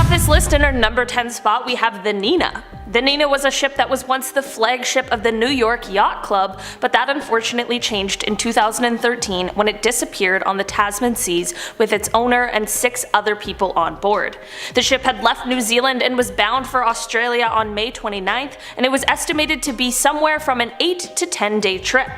off this list in our number 10 spot we have the Nina. The Nina was a ship that was once the flagship of the New York Yacht Club, but that unfortunately changed in 2013 when it disappeared on the Tasman seas with its owner and 6 other people on board. The ship had left New Zealand and was bound for Australia on May 29th, and it was estimated to be somewhere from an 8 to 10 day trip.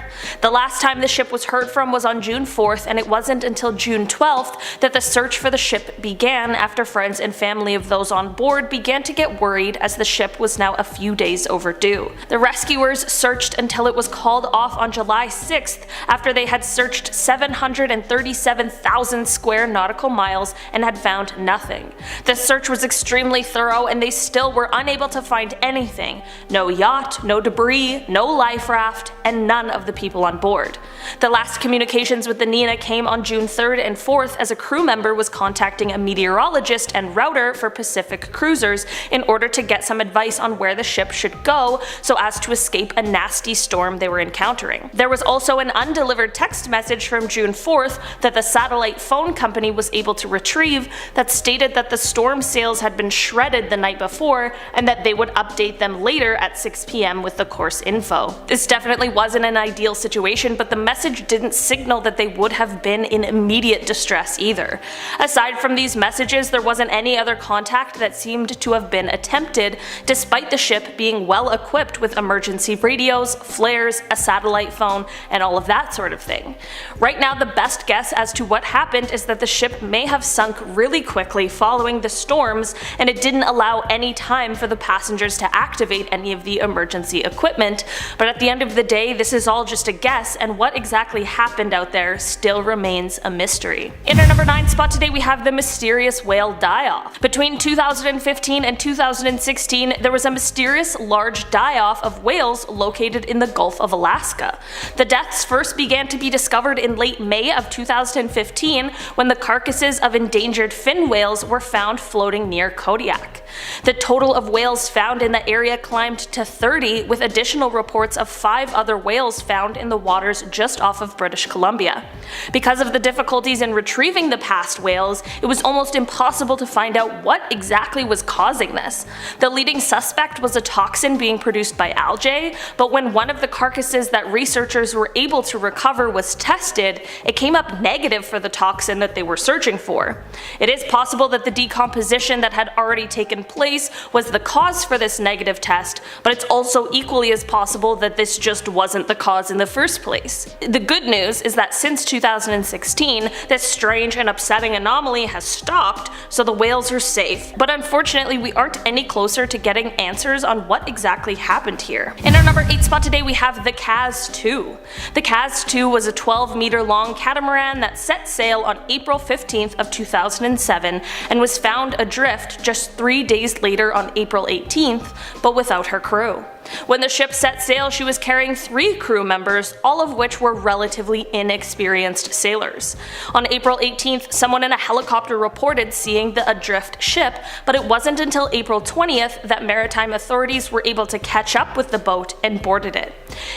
The last time the ship was heard from was on June 4th, and it wasn't until June 12th that the search for the ship began after friends and family of those on board began to get worried as the ship was now a few days overdue. The rescuers searched until it was called off on July 6th after they had searched 737,000 square nautical miles and had found nothing. The search was extremely thorough and they still were unable to find anything. No yacht, no debris, no life raft, and none of the people on board. The last communications with the Nina came on June 3rd and 4th as a crew member was contacting a meteorologist and router for Pacific cruisers in order to get some advice on where the ship should go so as to escape a nasty storm they were encountering. There was also an undelivered text message from June 4th that the satellite phone company was able to retrieve that stated that the storm sails had been shredded the night before and that they would update them later at 6 p.m. with the course info. This definitely wasn't an ideal situation, but the message didn't signal that they would have been in immediate distress either. Aside from these messages, there wasn't any other contact that seemed to have been attempted, despite the ship being well equipped with emergency radios, flares, a satellite phone, and all of that sort of thing. Right now, the best guess as to what happened is that the ship may have sunk really quickly following the storms, and it didn't allow any time for the passengers to activate any of the emergency equipment, but at the end of the day, this is all just a guess, and what exactly happened out there still remains a mystery. In our number 9 spot today, we have the mysterious Whale Dieoff. Between 2015 and 2016, there was a mysterious large die-off of whales located in the Gulf of Alaska. The deaths first began to be discovered in late May of 2015 when the carcasses of endangered fin whales were found floating near Kodiak. The total of whales found in the area climbed to 30, with additional reports of 5 other whales found in the waters just off of British Columbia. Because of the difficulties in retrieving the past whales, it was almost impossible to find out what exactly was causing this. The leading suspect was a toxin being produced by algae, but when one of the carcasses that researchers were able to recover was tested, it came up negative for the toxin that they were searching for. It is possible that the decomposition that had already taken place was the cause for this negative test, but it's also equally as possible that this just wasn't the cause in the first place. The good news is that since 2016, this strange and upsetting anomaly has stopped, so the whales are safe. But unfortunately, we aren't any closer to getting answers on what exactly happened here. In our number 8 spot today, we have the Kaz 2. The Kaz 2 was a 12-meter long catamaran that set sail on April 15th of 2007 and was found adrift just 3 days later on April 18th, but without her crew. When the ship set sail, she was carrying 3 crew members, all of which were relatively inexperienced sailors. On April 18th, someone in a helicopter reported seeing the adrift ship, but it wasn't until April 20th that maritime authorities were able to catch up with the boat and boarded it.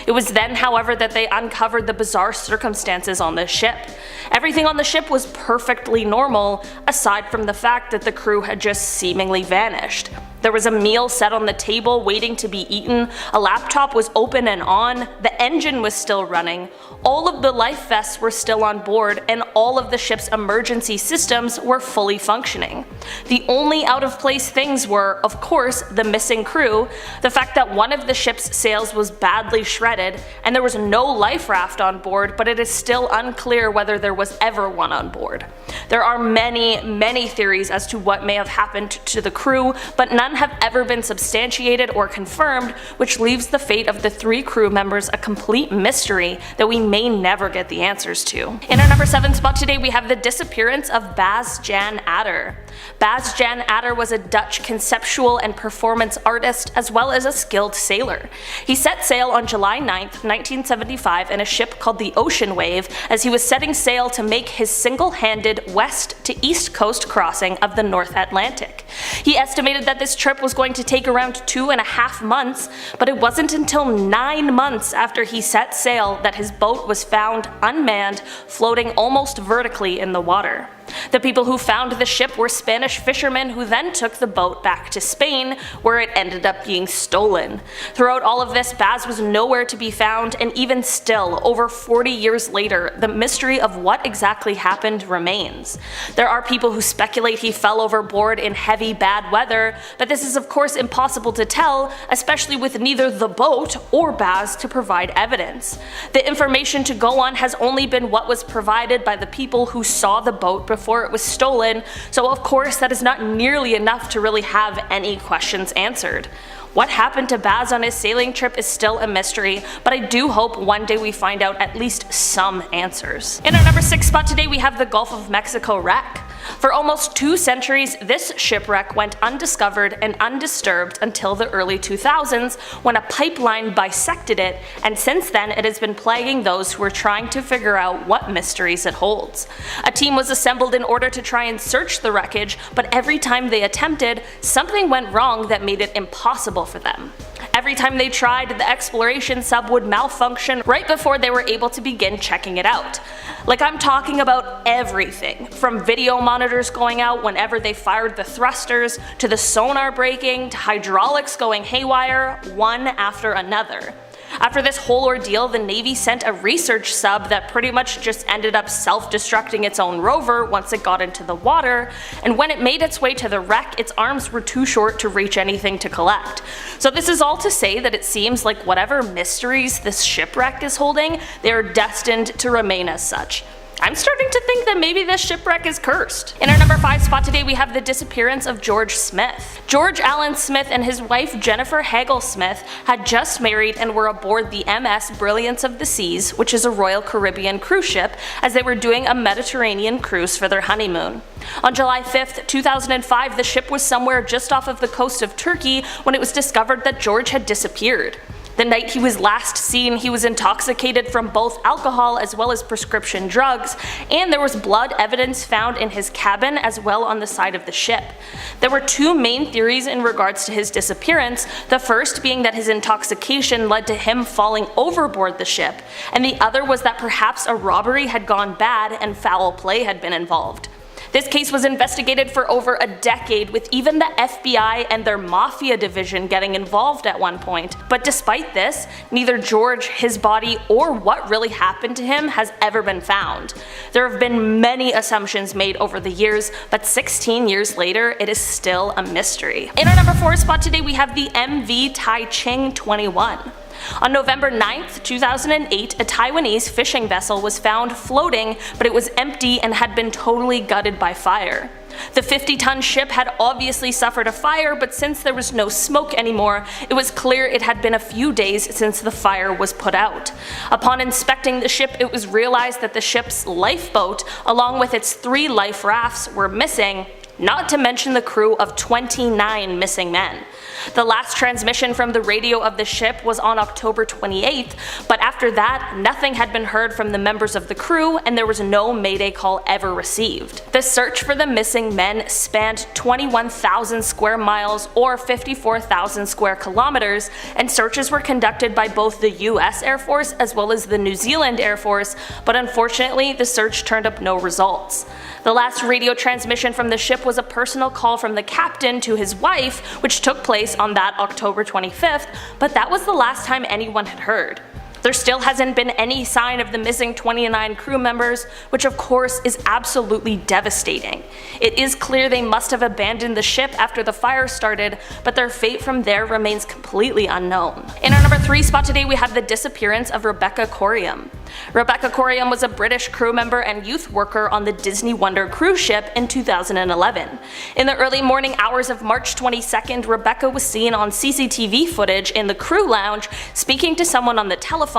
It was then, however, that they uncovered the bizarre circumstances on the ship. Everything on the ship was perfectly normal, aside from the fact that the crew had just seemingly vanished. There was a meal set on the table waiting to be eaten, a laptop was open and on, the engine was still running, all of the life vests were still on board, and all of the ship's emergency systems were fully functioning. The only out of place things were, of course, the missing crew, the fact that one of the ship's sails was badly shredded, and there was no life raft on board, but it is still unclear whether there was ever one on board. There are many theories as to what may have happened to the crew, but none have ever been substantiated or confirmed, which leaves the fate of the 3 crew members a complete mystery that we may never get the answers to. In our number 7 spot today, we have the disappearance of Bas Jan Ader. Bas Jan Ader was a Dutch conceptual and performance artist as well as a skilled sailor. He set sail on July 9th, 1975 in a ship called the Ocean Wave as he was setting sail to make his single-handed west to east coast crossing of the North Atlantic. He estimated that this trip was going to take around 2.5 months, but it wasn't until 9 months after he set sail that his boat was found unmanned, floating almost vertically in the water. The people who found the ship were Spanish fishermen who then took the boat back to Spain, where it ended up being stolen. Throughout all of this, Baz was nowhere to be found, and even still, over 40 years later, the mystery of what exactly happened remains. There are people who speculate he fell overboard in heavy bad weather, but this is of course impossible to tell, especially with neither the boat or Baz to provide evidence. The information to go on has only been what was provided by the people who saw the boat before it was stolen, so of course that is not nearly enough to really have any questions answered. What happened to Baz on his sailing trip is still a mystery, but I do hope one day we find out at least some answers. In our number 6 spot today, we have the Gulf of Mexico wreck. For almost 2 centuries, this shipwreck went undiscovered and undisturbed until the early 2000s, when a pipeline bisected it, and since then it has been plaguing those who are trying to figure out what mysteries it holds. A team was assembled in order to try and search the wreckage, but every time they attempted, something went wrong that made it impossible for them. Every time they tried, the exploration sub would malfunction right before they were able to begin checking it out. Like, I'm talking about everything, from video monitors going out whenever they fired the thrusters, to the sonar breaking, to hydraulics going haywire, one after another. After this whole ordeal, the Navy sent a research sub that pretty much just ended up self-destructing its own rover once it got into the water, and when it made its way to the wreck, its arms were too short to reach anything to collect. So this is all to say that it seems like whatever mysteries this shipwreck is holding, they are destined to remain as such. I'm starting to think that maybe this shipwreck is cursed. In our number 5 spot today, we have the disappearance of George Smith. George Allen Smith and his wife Jennifer Hagel Smith had just married and were aboard the MS Brilliance of the Seas, which is a Royal Caribbean cruise ship, as they were doing a Mediterranean cruise for their honeymoon. On July 5th, 2005, the ship was somewhere just off of the coast of Turkey when it was discovered that George had disappeared. The night he was last seen, he was intoxicated from both alcohol as well as prescription drugs, and there was blood evidence found in his cabin as well on the side of the ship. There were 2 main theories in regards to his disappearance, the first being that his intoxication led to him falling overboard the ship, and the other was that perhaps a robbery had gone bad and foul play had been involved. This case was investigated for over a decade, with even the FBI and their mafia division getting involved at one point. But despite this, neither George, his body, or what really happened to him has ever been found. There have been many assumptions made over the years, but 16 years later, it is still a mystery. In our number 4 spot today, we have the MV Tai Ching 21. On November 9th, 2008, a Taiwanese fishing vessel was found floating, but it was empty and had been totally gutted by fire. The 50-ton ship had obviously suffered a fire, but since there was no smoke anymore, it was clear it had been a few days since the fire was put out. Upon inspecting the ship, it was realized that the ship's lifeboat, along with its 3 life rafts, were missing, not to mention the crew of 29 missing men. The last transmission from the radio of the ship was on October 28th, but after that, nothing had been heard from the members of the crew, and there was no mayday call ever received. The search for the missing men spanned 21,000 square miles or 54,000 square kilometers, and searches were conducted by both the US Air Force as well as the New Zealand Air Force, but unfortunately the search turned up no results. The last radio transmission from the ship was a personal call from the captain to his wife, which took place on that October 25th, but that was the last time anyone had heard. There still hasn't been any sign of the missing 29 crew members, which of course is absolutely devastating. It is clear they must have abandoned the ship after the fire started, but their fate from there remains completely unknown. In our number 3 spot today, we have the disappearance of Rebecca Corium. Rebecca Corium was a British crew member and youth worker on the Disney Wonder cruise ship in 2011. In the early morning hours of March 22nd, Rebecca was seen on CCTV footage in the crew lounge speaking to someone on the telephone,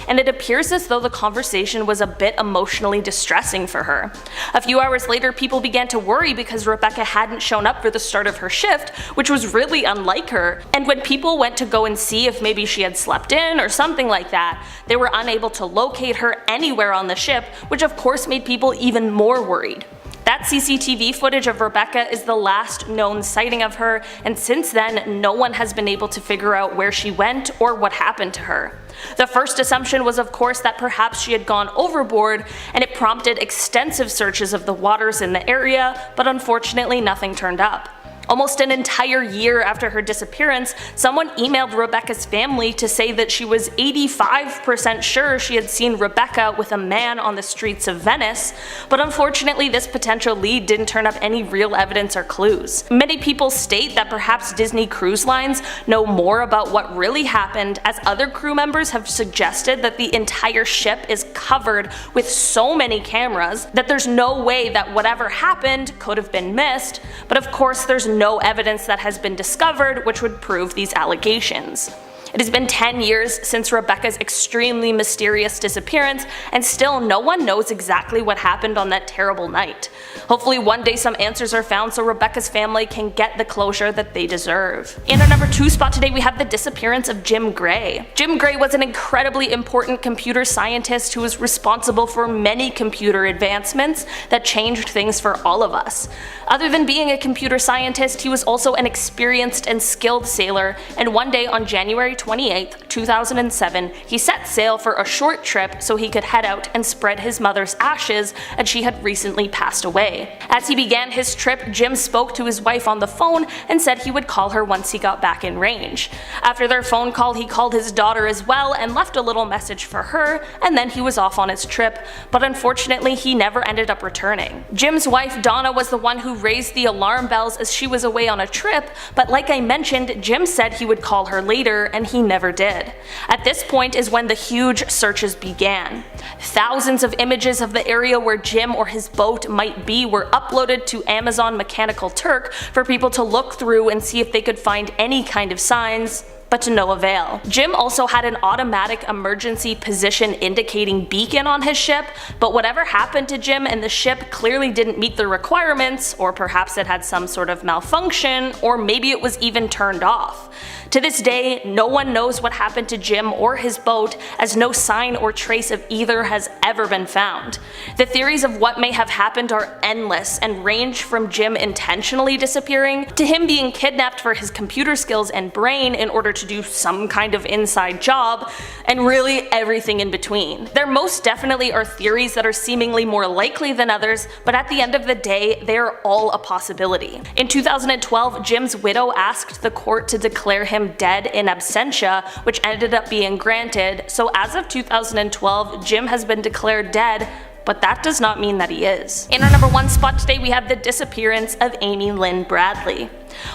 and it appears as though the conversation was a bit emotionally distressing for her. A few hours later, people began to worry because Rebecca hadn't shown up for the start of her shift, which was really unlike her, and when people went to go and see if maybe she had slept in or something like that, they were unable to locate her anywhere on the ship, which of course made people even more worried. That CCTV footage of Rebecca is the last known sighting of her, and since then, no one has been able to figure out where she went or what happened to her. The first assumption was of course that perhaps she had gone overboard, and it prompted extensive searches of the waters in the area, but unfortunately nothing turned up. Almost an entire year after her disappearance, someone emailed Rebecca's family to say that she was 85% sure she had seen Rebecca with a man on the streets of Venice, but unfortunately this potential lead didn't turn up any real evidence or clues. Many people state that perhaps Disney Cruise Lines know more about what really happened, as other crew members have suggested that the entire ship is covered with so many cameras that there's no way that whatever happened could have been missed, but of course there's no evidence that has been discovered which would prove these allegations. It has been 10 years since Rebecca's extremely mysterious disappearance, and still no one knows exactly what happened on that terrible night. Hopefully one day some answers are found so Rebecca's family can get the closure that they deserve. In our number 2 spot today we have the disappearance of Jim Gray. Jim Gray was an incredibly important computer scientist who was responsible for many computer advancements that changed things for all of us. Other than being a computer scientist, he was also an experienced and skilled sailor, and one day on January 28, 2007, he set sail for a short trip so he could head out and spread his mother's ashes, as she had recently passed away. As he began his trip, Jim spoke to his wife on the phone and said he would call her once he got back in range. After their phone call, he called his daughter as well and left a little message for her, and then he was off on his trip, but unfortunately he never ended up returning. Jim's wife Donna was the one who raised the alarm bells as she was away on a trip, but like I mentioned, Jim said he would call her later, and he never did. At this point is when the huge searches began. Thousands of images of the area where Jim or his boat might be were uploaded to Amazon Mechanical Turk for people to look through and see if they could find any kind of signs, but to no avail. Jim also had an automatic emergency position indicating beacon on his ship, but whatever happened to Jim and the ship clearly didn't meet the requirements, or perhaps it had some sort of malfunction, or maybe it was even turned off. To this day, no one knows what happened to Jim or his boat, as no sign or trace of either has ever been found. The theories of what may have happened are endless and range from Jim intentionally disappearing to him being kidnapped for his computer skills and brain in order to do some kind of inside job, and really everything in between. There most definitely are theories that are seemingly more likely than others, but at the end of the day, they are all a possibility. In 2012, Jim's widow asked the court to declare him dead in absentia, which ended up being granted, so as of 2012, Jim has been declared dead, but that does not mean that he is. In our number 1 spot today we have the disappearance of Amy Lynn Bradley.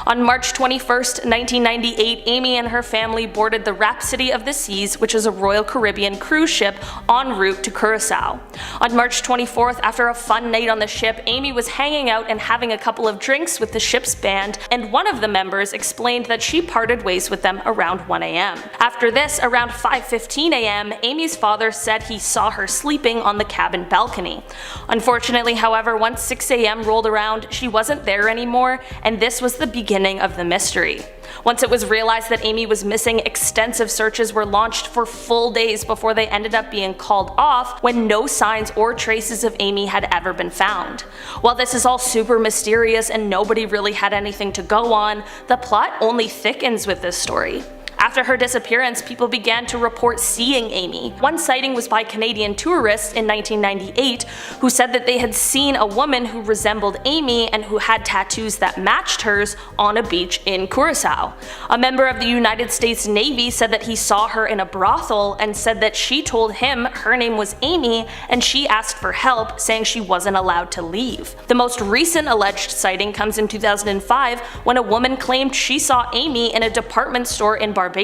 On March 21st, 1998, Amy and her family boarded the Rhapsody of the Seas, which is a Royal Caribbean cruise ship en route to Curacao. On March 24th, after a fun night on the ship, Amy was hanging out and having a couple of drinks with the ship's band, and one of the members explained that she parted ways with them around 1 a.m. After this, around 5:15 a.m., Amy's father said he saw her sleeping on the cabin balcony. Unfortunately, however, once 6 a.m. rolled around, she wasn't there anymore, and this was the beginning of the mystery. Once it was realized that Amy was missing, extensive searches were launched for full days before they ended up being called off when no signs or traces of Amy had ever been found. While this is all super mysterious and nobody really had anything to go on, the plot only thickens with this story. After her disappearance, people began to report seeing Amy. One sighting was by Canadian tourists in 1998 who said that they had seen a woman who resembled Amy and who had tattoos that matched hers on a beach in Curacao. A member of the United States Navy said that he saw her in a brothel and said that she told him her name was Amy and she asked for help, saying she wasn't allowed to leave. The most recent alleged sighting comes in 2005 when a woman claimed she saw Amy in a department store in Barbados.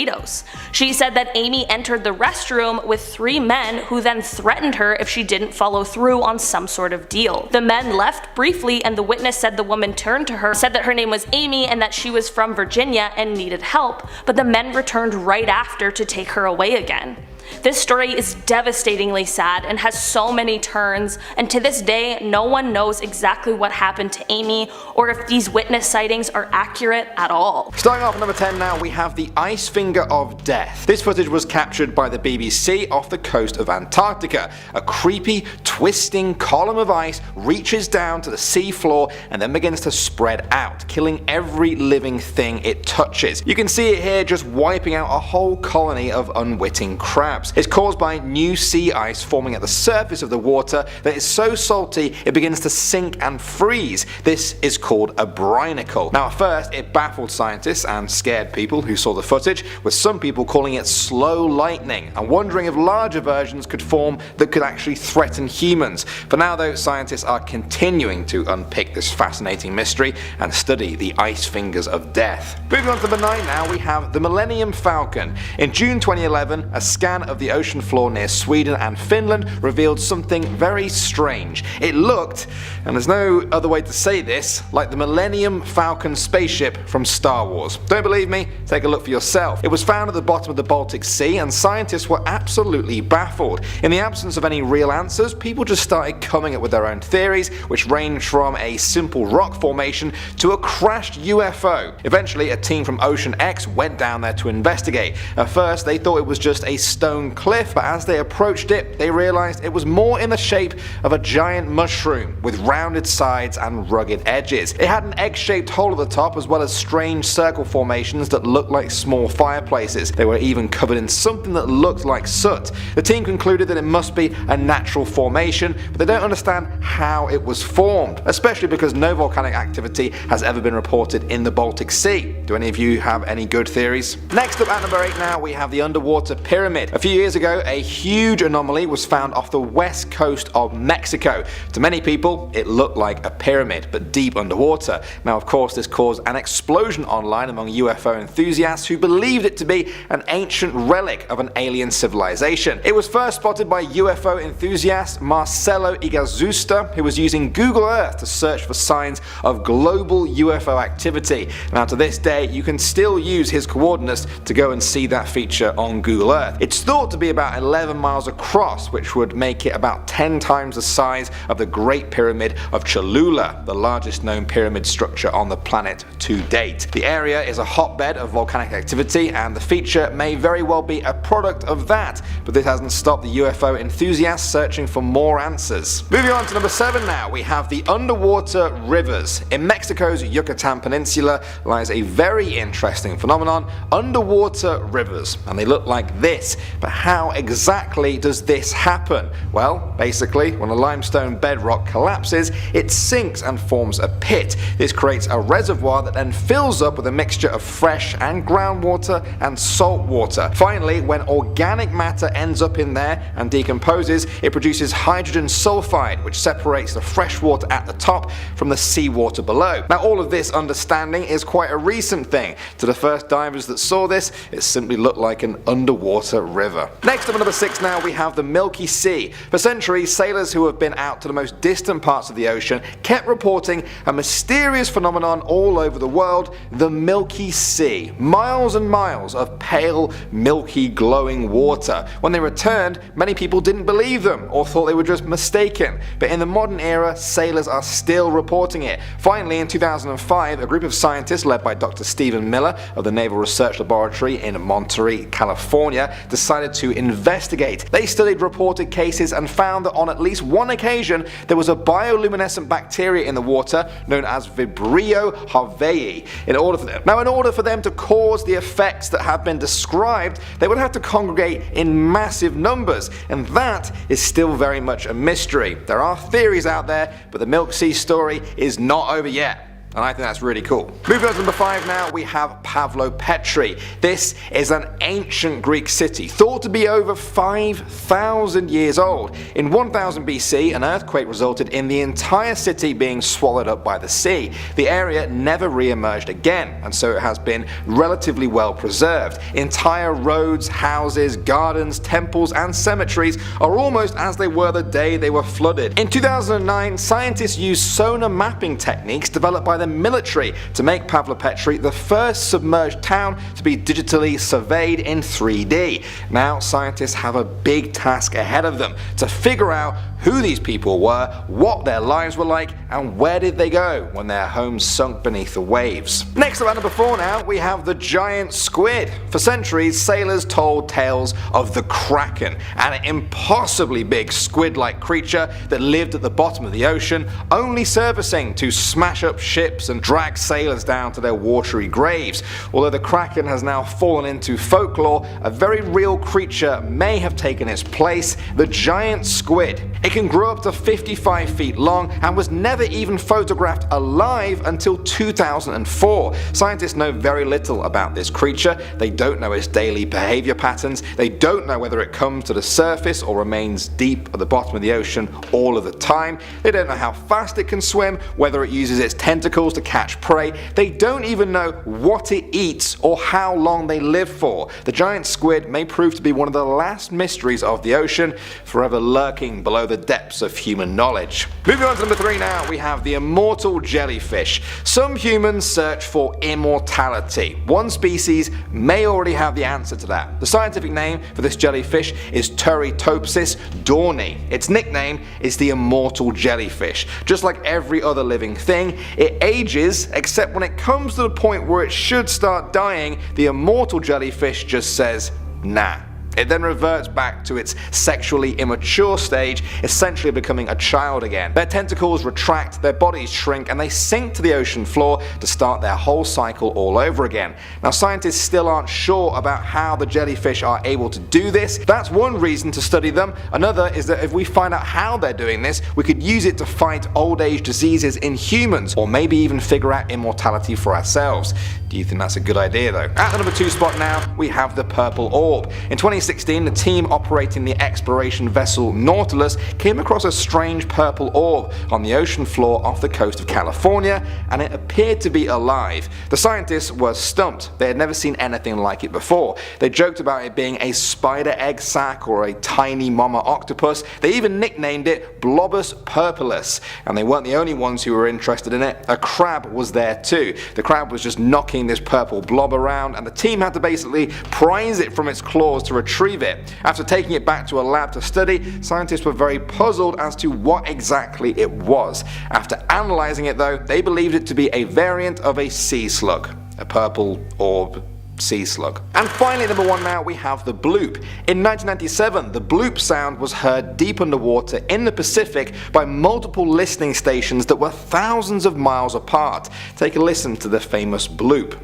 She said that Amy entered the restroom with 3 men who then threatened her if she didn't follow through on some sort of deal. The men left briefly, and the witness said the woman turned to her, said that her name was Amy and that she was from Virginia and needed help, but the men returned right after to take her away again. This story is devastatingly sad and has so many turns, and to this day no one knows exactly what happened to Amy or if these witness sightings are accurate at all. Starting off at number 10 now, we have the Ice Finger of Death. This footage was captured by the BBC off the coast of Antarctica. A creepy, twisting column of ice reaches down to the sea floor and then begins to spread out, killing every living thing it touches. You can see it here just wiping out a whole colony of unwitting crabs. It's caused by new sea ice forming at the surface of the water that is so salty it begins to sink and freeze. This is called a brinicle. Now at first it baffled scientists and scared people who saw the footage, with some people calling it slow lightning and wondering if larger versions could form that could actually threaten humans. For now though, scientists are continuing to unpick this fascinating mystery and study the Ice Fingers of Death. Moving on to number 9 now, we have the Millennium Falcon. In June 2011, a scan of the ocean floor near Sweden and Finland revealed something very strange. It looked, and there's no other way to say this, like the Millennium Falcon spaceship from Star Wars. Don't believe me? Take a look for yourself. It was found at the bottom of the Baltic Sea and scientists were absolutely baffled. In the absence of any real answers, people just started coming up with their own theories, which ranged from a simple rock formation to a crashed UFO. Eventually, a team from Ocean X went down there to investigate. At first, they thought it was just a stone cliff, but as they approached it, they realized it was more in the shape of a giant mushroom with rounded sides and rugged edges. It had an egg-shaped hole at the top as well as strange circle formations that looked like small fireplaces. They were even covered in something that looked like soot. The team concluded that it must be a natural formation, but they don't understand how it was formed, especially because no volcanic activity has ever been reported in the Baltic Sea. Do any of you have any good theories? Next up at number 8 now, we have the underwater pyramid. A few years ago, a huge anomaly was found off the west coast of Mexico. To many people, it looked like a pyramid, but deep underwater. Now of course this caused an explosion online among UFO enthusiasts who believed it to be an ancient relic of an alien civilization. It was first spotted by UFO enthusiast Marcelo Igazusta, who was using Google Earth to search for signs of global UFO activity. Now to this day, you can still use his coordinates to go and see that feature on Google Earth. It's thought to be about 11 miles across, which would make it about 10 times the size of the Great Pyramid of Cholula, the largest known pyramid structure on the planet to date. The area is a hotbed of volcanic activity and the feature may very well be a product of that, but this hasn't stopped the UFO enthusiasts searching for more answers. Moving on to number 7 now, we have the underwater rivers. In Mexico's Yucatan Peninsula lies a very interesting phenomenon, underwater rivers, and they look like this. But how exactly does this happen? Well, basically, when a limestone bedrock collapses, it sinks and forms a pit. This creates a reservoir that then fills up with a mixture of fresh and groundwater and salt water. Finally, when organic matter ends up in there and decomposes, it produces hydrogen sulfide, which separates the fresh water at the top from the seawater below. Now all of this understanding is quite a recent thing. To the first divers that saw this, it simply looked like an underwater river. Next up at number 6 now, we have the Milky Sea. For centuries, sailors who have been out to the most distant parts of the ocean kept reporting a mysterious phenomenon all over the world, the Milky Sea. Miles and miles of pale, milky, glowing water. When they returned, many people didn't believe them or thought they were just mistaken. But in the modern era, sailors are still reporting it. Finally, in 2005, a group of scientists led by Dr. Stephen Miller of the Naval Research Laboratory in Monterey, California, decided to investigate. They studied reported cases and found that on at least one occasion there was a bioluminescent bacteria in the water known as Vibrio harveyi. In order for them to cause the effects that have been described, they would have to congregate in massive numbers, and that is still very much a mystery. There are theories out there, but the Milky Sea story is not over yet. And I think that's really cool. Moving on to number 5 now, we have Pavlopetri. This is an ancient Greek city, thought to be over 5,000 years old. In 1000 BC, an earthquake resulted in the entire city being swallowed up by the sea. The area never re-emerged again, and so it has been relatively well preserved. Entire roads, houses, gardens, temples, and cemeteries are almost as they were the day they were flooded. In 2009, scientists used sonar mapping techniques developed by the the military to make Pavlopetri the first submerged town to be digitally surveyed in 3D. Now scientists have a big task ahead of them to figure out who these people were, what their lives were like, and where did they go when their homes sunk beneath the waves. Next up at number 4 now, we have the giant squid. For centuries, sailors told tales of the Kraken, an impossibly big squid-like creature that lived at the bottom of the ocean, only surfacing to smash up ships and drag sailors down to their watery graves. Although the Kraken has now fallen into folklore, a very real creature may have taken its place, the giant squid. It can grow up to 55 feet long and was never even photographed alive until 2004. Scientists know very little about this creature. They don't know its daily behavior patterns. They don't know whether it comes to the surface or remains deep at the bottom of the ocean all of the time. They don't know how fast it can swim, whether it uses its tentacles to catch prey. They don't even know what it eats or how long they live for. The giant squid may prove to be one of the last mysteries of the ocean, forever lurking below the depths of human knowledge. Moving on to number 3 now, we have the immortal jellyfish. Some humans search for immortality. One species may already have the answer to that. The scientific name for this jellyfish is Turritopsis dohrnii. Its nickname is the immortal jellyfish. Just like every other living thing, it ages, except when it comes to the point where it should start dying, the immortal jellyfish just says, nah. It then reverts back to its sexually immature stage, essentially becoming a child again. Their tentacles retract, their bodies shrink, and they sink to the ocean floor to start their whole cycle all over again. Now scientists still aren't sure about how the jellyfish are able to do this. That's one reason to study them. Another is that if we find out how they're doing this, we could use it to fight old age diseases in humans, or maybe even figure out immortality for ourselves. Do you think that's a good idea though? At the number 2 spot now, we have the purple orb. In 2016, the team operating the exploration vessel Nautilus came across a strange purple orb on the ocean floor off the coast of California, and it appeared to be alive. The scientists were stumped. They had never seen anything like it before. They joked about it being a spider egg sac or a tiny mama octopus. They even nicknamed it Blobus purpurus, and they weren't the only ones who were interested in it. A crab was there too. The crab was just knocking this purple blob around, and the team had to basically prise it from its claws to retrieve it. After taking it back to a lab to study, scientists were very puzzled as to what exactly it was. After analysing it though, they believed it to be a variant of a sea slug. A purple orb sea slug. And finally, number 1 now, we have the bloop. In 1997, the bloop sound was heard deep underwater in the Pacific by multiple listening stations that were thousands of miles apart. Take a listen to the famous bloop.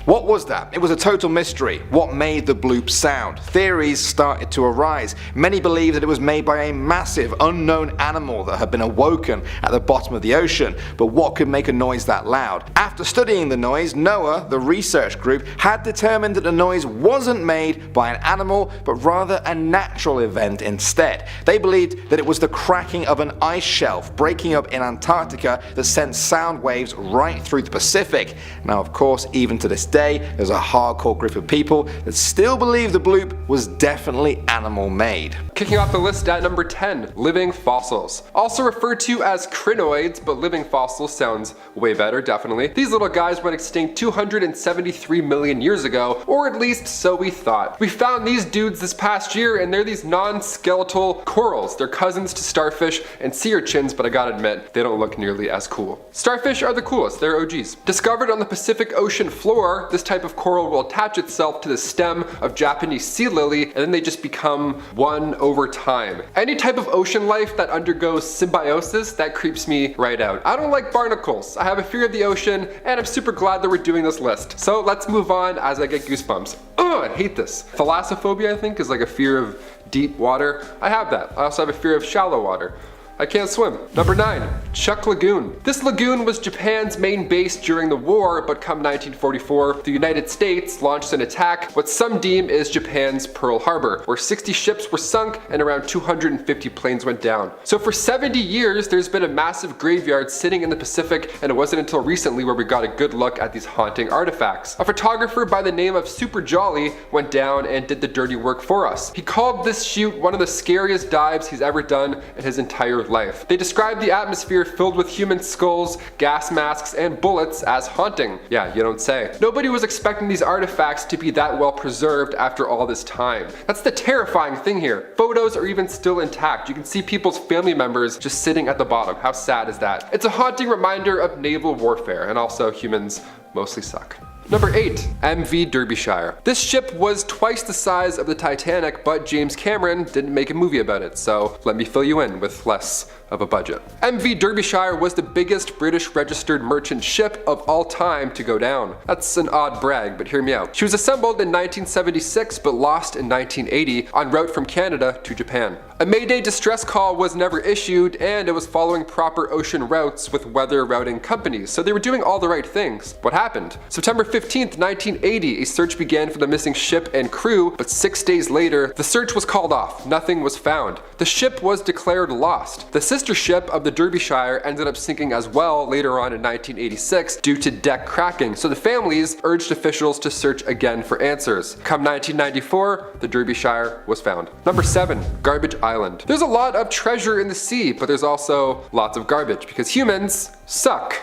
What was that? It was a total mystery. What made the bloop sound? Theories started to arise. Many believed that it was made by a massive unknown animal that had been awoken at the bottom of the ocean, but what could make a noise that loud? After studying the noise, NOAA, the research group, had determined that the noise wasn't made by an animal, but rather a natural event instead. They believed that it was the cracking of an ice shelf breaking up in Antarctica that sent sound waves right through the Pacific. Now of course, even to this day, there's a hardcore group of people that still believe the bloop was definitely animal made. Kicking off the list at number 10, living fossils. Also referred to as crinoids, but living fossils sounds way better, definitely. These little guys went extinct 273 million years ago, or at least so we thought. We found these dudes this past year, and they're these non-skeletal corals. They're cousins to starfish and sea urchins, but I gotta admit, they don't look nearly as cool. Starfish are the coolest, they're OGs. Discovered on the Pacific Ocean floor, this type of coral will attach itself to the stem of Japanese sea lily, and then they just become one over time. Any type of ocean life that undergoes symbiosis, that creeps me right out. I don't like barnacles. I have a fear of the ocean, and I'm super glad that we're doing this list. So let's move on as I get goosebumps. Ugh, I hate this. Thalassophobia, I think, is like a fear of deep water. I have that. I also have a fear of shallow water. I can't swim. Number 9, Chuck Lagoon. This lagoon was Japan's main base during the war, but come 1944, the United States launched an attack, what some deem is Japan's Pearl Harbor, where 60 ships were sunk and around 250 planes went down. So for 70 years, there's been a massive graveyard sitting in the Pacific, and it wasn't until recently where we got a good look at these haunting artifacts. A photographer by the name of Super Jolly went down and did the dirty work for us. He called this shoot one of the scariest dives he's ever done in his entire life. They described the atmosphere filled with human skulls, gas masks, and bullets as haunting. Yeah, you don't say. Nobody was expecting these artifacts to be that well preserved after all this time. That's the terrifying thing here. Photos are even still intact. You can see people's family members just sitting at the bottom. How sad is that? It's a haunting reminder of naval warfare, and also humans mostly suck. Number 8, MV Derbyshire. This ship was twice the size of the Titanic, but James Cameron didn't make a movie about it, so let me fill you in with less of a budget. MV Derbyshire was the biggest British registered merchant ship of all time to go down. That's an odd brag, but hear me out. She was assembled in 1976 but lost in 1980 en route from Canada to Japan. A Mayday distress call was never issued, and it was following proper ocean routes with weather routing companies, so they were doing all the right things. What happened? September 15th, 1980, a search began for the missing ship and crew, but 6 days later, the search was called off. Nothing was found. The ship was declared lost. The sister ship of the Derbyshire ended up sinking as well later on in 1986 due to deck cracking, so the families urged officials to search again for answers. Come 1994, the Derbyshire was found. Number 7, Garbage Island. There's a lot of treasure in the sea, but there's also lots of garbage because humans suck.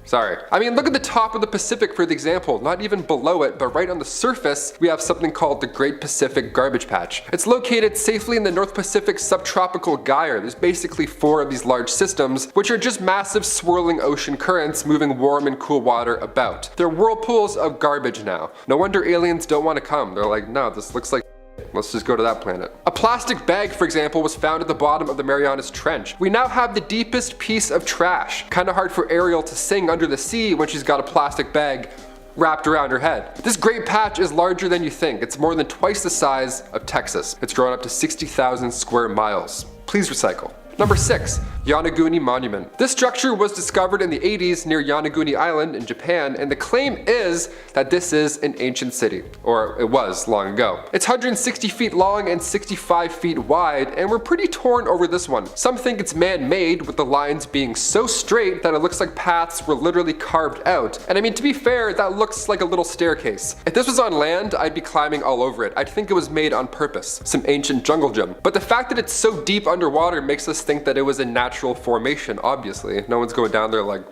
Sorry. I mean, look at the top of the Pacific for the example, not even below it, but right on the surface, we have something called the Great Pacific Garbage Patch. It's located safely in the North Pacific subtropical gyre. There's basically 4 of these large systems, which are just massive swirling ocean currents moving warm and cool water about. They're whirlpools of garbage now. No wonder aliens don't want to come. They're like, no, this looks like let's just go to that planet. A plastic bag, for example, was found at the bottom of the Marianas Trench. We now have the deepest piece of trash. Kinda hard for Ariel to sing under the sea when she's got a plastic bag wrapped around her head. This great patch is larger than you think. It's more than twice the size of Texas. It's grown up to 60,000 square miles. Please recycle. Number 6, Yonaguni Monument. This structure was discovered in the 80s near Yonaguni Island in Japan, and the claim is that this is an ancient city, or it was long ago. It's 160 feet long and 65 feet wide, and we're pretty torn over this one. Some think it's man-made, with the lines being so straight that it looks like paths were literally carved out. And I mean, to be fair, that looks like a little staircase. If this was on land, I'd be climbing all over it. I'd think it was made on purpose, some ancient jungle gym. But the fact that it's so deep underwater makes us think that it was a natural formation, obviously. No one's going down there like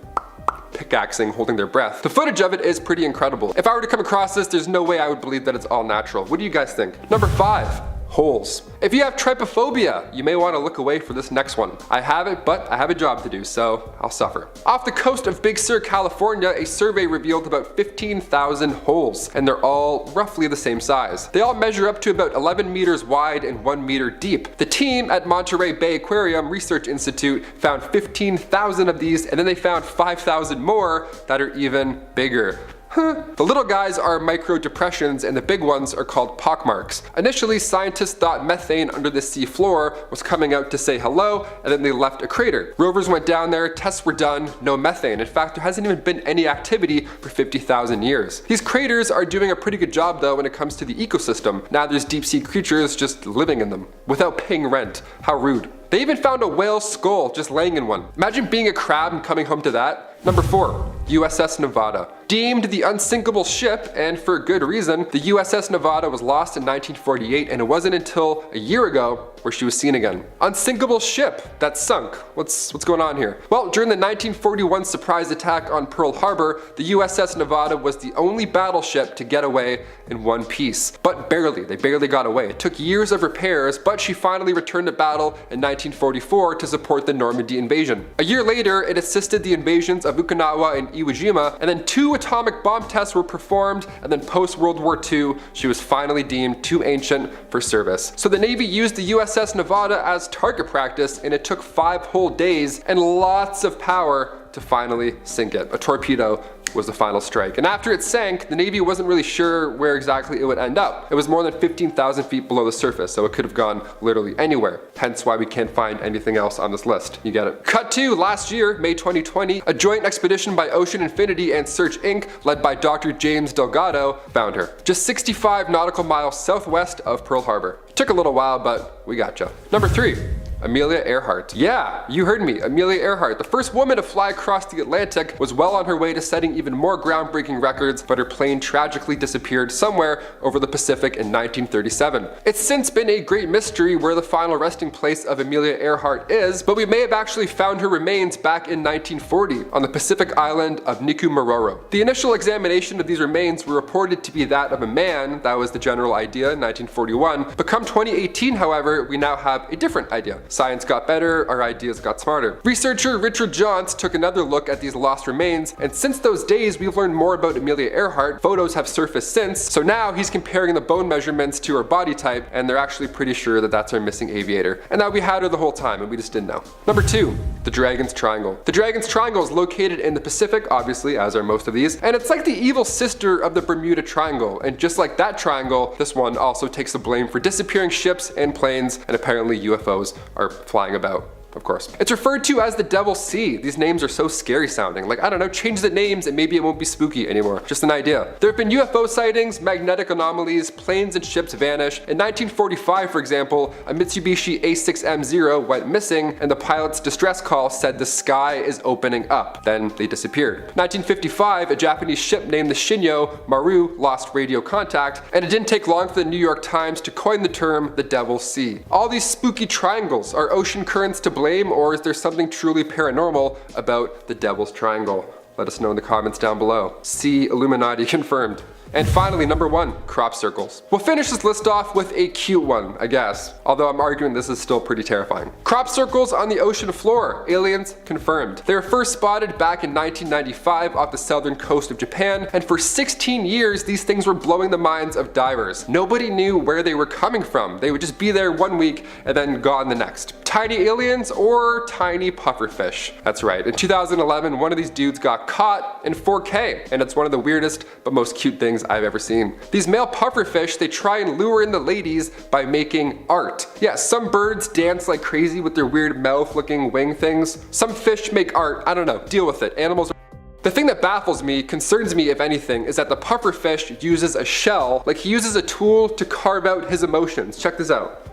pickaxing, holding their breath. The footage of it is pretty incredible. If I were to come across this, there's no way I would believe that it's all natural. What do you guys think? Number 5, holes. If you have trypophobia, you may want to look away for this next one. I have it, but I have a job to do, so I'll suffer. Off the coast of Big Sur, California, a survey revealed about 15,000 holes, and they're all roughly the same size. They all measure up to about 11 meters wide and 1 meter deep. The team at Monterey Bay Aquarium Research Institute found 15,000 of these, and then they found 5,000 more that are even bigger. The little guys are micro depressions and the big ones are called pockmarks. Initially, scientists thought methane under the sea floor was coming out to say hello, and then they left a crater. Rovers went down there, tests were done, no methane. In fact, there hasn't even been any activity for 50,000 years. These craters are doing a pretty good job though when it comes to the ecosystem. Now there's deep sea creatures just living in them without paying rent. How rude. They even found a whale skull just laying in one. Imagine being a crab and coming home to that. Number 4, USS Nevada. Deemed the unsinkable ship, and for good reason, the USS Nevada was lost in 1948, and it wasn't until a year ago where she was seen again. Unsinkable ship that sunk. What's going on here? Well, during the 1941 surprise attack on Pearl Harbor, the USS Nevada was the only battleship to get away in one piece. But barely, they barely got away. It took years of repairs, but she finally returned to battle in 1944 to support the Normandy invasion. A year later, it assisted the invasions of Okinawa and Iwo Jima, and then 2 atomic bomb tests were performed, and then post-World War II, she was finally deemed too ancient for service. So the Navy used the USS Nevada as target practice, and it took 5 whole days and lots of power to finally sink it. A torpedo was the final strike. And after it sank, the Navy wasn't really sure where exactly it would end up. It was more than 15,000 feet below the surface, so it could have gone literally anywhere. Hence why we can't find anything else on this list. You get it. Cut to last year, May 2020, a joint expedition by Ocean Infinity and Search Inc., led by Dr. James Delgado, found her. Just 65 nautical miles southwest of Pearl Harbor. Took a little while, but we gotcha. Number 3. Amelia Earhart. Yeah, you heard me, Amelia Earhart. The first woman to fly across the Atlantic, was well on her way to setting even more groundbreaking records, but her plane tragically disappeared somewhere over the Pacific in 1937. It's since been a great mystery where the final resting place of Amelia Earhart is, but we may have actually found her remains back in 1940 on the Pacific island of Nikumaroro. The initial examination of these remains were reported to be that of a man. That was the general idea in 1941, but come 2018, however, we now have a different idea. Science got better, our ideas got smarter. Researcher Richard Johns took another look at these lost remains, and since those days we've learned more about Amelia Earhart. Photos have surfaced since, so now he's comparing the bone measurements to her body type, and they're actually pretty sure that that's our missing aviator, and that we had her the whole time and we just didn't know. Number 2. The Dragon's Triangle. The Dragon's Triangle is located in the Pacific, obviously, as are most of these, and it's like the evil sister of the Bermuda Triangle, and just like that triangle, this one also takes the blame for disappearing ships and planes, and apparently UFOs are flying about. Of course. It's referred to as the Devil's Sea. These names are so scary sounding. Like, I don't know, change the names and maybe it won't be spooky anymore. Just an idea. There have been UFO sightings, magnetic anomalies, planes and ships vanish. In 1945, for example, a Mitsubishi A6M0 went missing and the pilot's distress call said the sky is opening up. Then they disappeared. 1955, a Japanese ship named the Shinyo Maru lost radio contact, and it didn't take long for the New York Times to coin the term the Devil's Sea. All these spooky triangles are ocean currents to blame, or is there something truly paranormal about the Devil's Triangle? Let us know in the comments down below. See Illuminati confirmed. And finally, number 1, crop circles. We'll finish this list off with a cute one, I guess. Although I'm arguing this is still pretty terrifying. Crop circles on the ocean floor. Aliens confirmed. They were first spotted back in 1995 off the southern coast of Japan, and for 16 years these things were blowing the minds of divers. Nobody knew where they were coming from. They would just be there one week and then gone the next. Tiny aliens or tiny pufferfish. That's right. In 2011, one of these dudes got caught in 4K, and it's one of the weirdest but most cute things I've ever seen. These male pufferfish, they try and lure in the ladies by making art. Yeah, some birds dance like crazy with their weird mouth-looking wing things. Some fish make art. I don't know. Deal with it. Animals are... The thing that baffles me, concerns me if anything, is that the pufferfish uses a shell, like he uses a tool to carve out his emotions. Check this out.